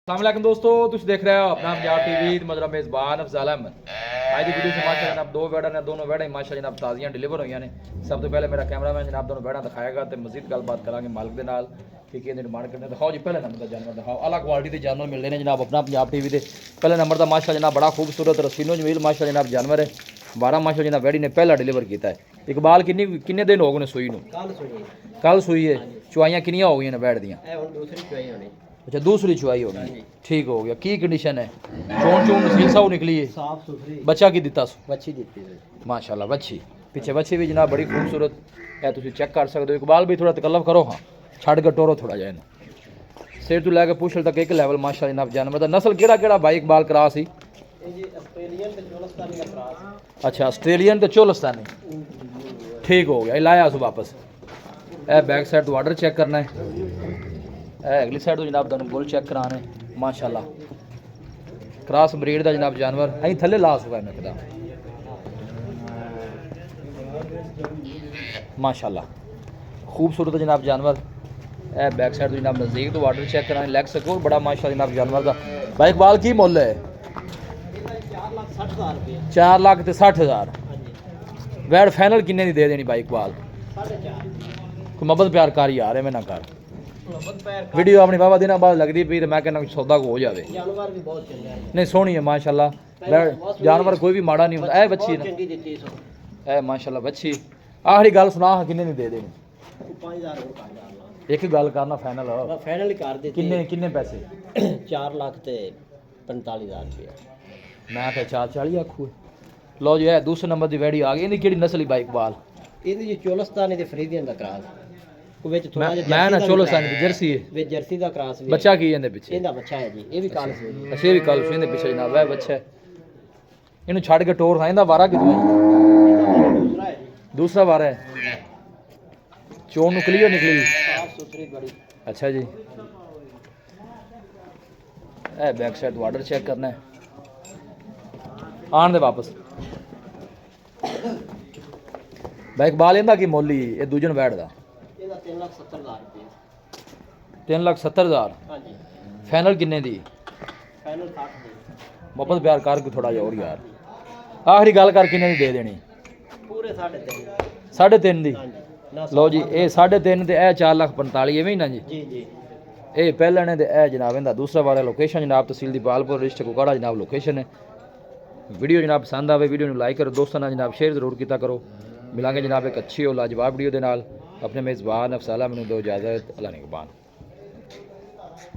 अस्सलाम दोस्तों, तुम देख रहे हो अपना पंजाब टीवी मजरा मेज़बान अफजाल अहमद। आज की वीडियो से माशा जनाब दो वेड़ा ने दोनों वेड़ा माशा जनाब ताज़ियां डिलीवर हुई ने। सब तो पहले मेरा कैमरामैन जनाब दोनों वेड़ा दिखाएगा तो मजीद गलबात करांगे मालिक के नाल कि डिमांड करने। दिखाओ जी पहले नंबर का जानवर दिखाओ। अलग क्वालिटी के जानवर मिलते हैं जनाब अपना पंजाब टीवी के। पहले नंबर का माशा जनाब बड़ा खूबसूरत रसीनो जमील माशा जनाब जानवर है। 12 माशा जनाब वेड़ी ने पहला डिलीवर किया है। इकबाल किन्ने दिन हो गए सूई कल सूई है। चुआइयाँ किनिया हो गई ने बैठ दियाँ? अच्छा दूसरी चुआई होगी, ठीक हो गया। की कंडीशन है? चोन चोन नसील साहू निकली है, साफ सुथरी। बच्चा की दिता बच्ची दी माशाल्लाह बच्ची पीछे बच्ची भी जनाब बड़ी खूबसूरत है, तुम चेक कर सकते हो। इकबाल भी थोड़ा तकल्लफ करो, हाँ छड़ के टोरो थोड़ा जाए ना सिर तो लैके पुछल तक एक लेवल माशा जनाब जानवर दा। नस्ल केड़ा भाई इकबाल क्रास ही? अच्छा ऑस्ट्रेलियन तो चोलस्तानी, ठीक हो गया। लाया सो वापस। ए बैक साइड तो ऑर्डर चेक करना है, अगली साइड तो जनाब तुम बुल चेक कराने माशाल्लाह। क्रॉस ब्रीड का जनाब जानवर अं थले ला सुका है माशाल्लाह, खूबसूरत जनाब जानवर। ए बैक साइड तो जनाब नज़दीक तो ऑर्डर चेक कराने लैग सको बड़ा माशा जनाब जानवर का। भाई इकबाल की मुल है? 4,60,000। वैड फाइनल किन्ने दी दे देनी भाई इकबाल? कोई मोहब्बत प्यार कर यार मैं ना कर। वीडियो अपनी बाबा दिन बाद लगती पी तो मैं कहना सौदा को हो जाए। नहीं सोहनी है माशाल्लाह, जानवर कोई भी माड़ा नहीं होता। ए बच्ची ना ए माशाल्लाह बच्ची। आखिरी गल सुना हाँ किन्ने दे देनी? 5000 एक गल करना फाइनल फाइनल ही कर दे। किन्ने पैसे? 4,45,000 रुपया। मैं क्या 440 आखू। लो जी है दूसरे नंबर की वैडी आ गई। इनकी केड़ी नस्ल बाई इकबाल? ये चोलस्तानी ते फरीदियन दा क्रास। मैं ना चोलस्तानी दी जर्सी है वे जर्सी दा क्रास भी। बच्चा की है पीछे? इंदा बच्चा है जी, ये भी काल से। अच्छा ये भी कल से पीछे जनाब है बच्चा है। इन्हू छड़ के टोर था इंदा वारा कितना? दूसरा है जी, दूसरा वारा है। चोन निकली हो निकली? साफ सुथरी बड़ी। अच्छा जी ए बैक साइड ऑर्डर चेक करना है। आन दे वापस। भाई इकबाल इंदा की मोली ये दूजन बैठ दा? 3,70,000 रुपया। 3,70,000। हाँ जी फाइनल किन्ने दी? फाइनल 60 दी। मोहब्बत प्यार कर के थोड़ा और यार। आखिरी गल कर किन्ने दी दे देनी? पूरे 3.5। 3.5 दी। हाँ जी लो जी ये 3.5 ते 4,45,000 एवं ही ना जी? जी जी। ये पहले ने ते जनाब इंदा दूसरा वाला लोकेशन जनाब तहसील दीपालपुर डिस्ट्रिक्ट कुकाड़ा जनाब लोकेशन है। वीडियो जनाब पसंद आवे वीडियो में लाइक करो, दोस्तों ना जनाब शेयर जरूर किया करो। मिलांगे जनाब एक अच्छी और लाजवाब वीडियो के नाल। अपने मेज़बान अफसाला मैनू दो इजाज़त। अल्लाह निगहबान।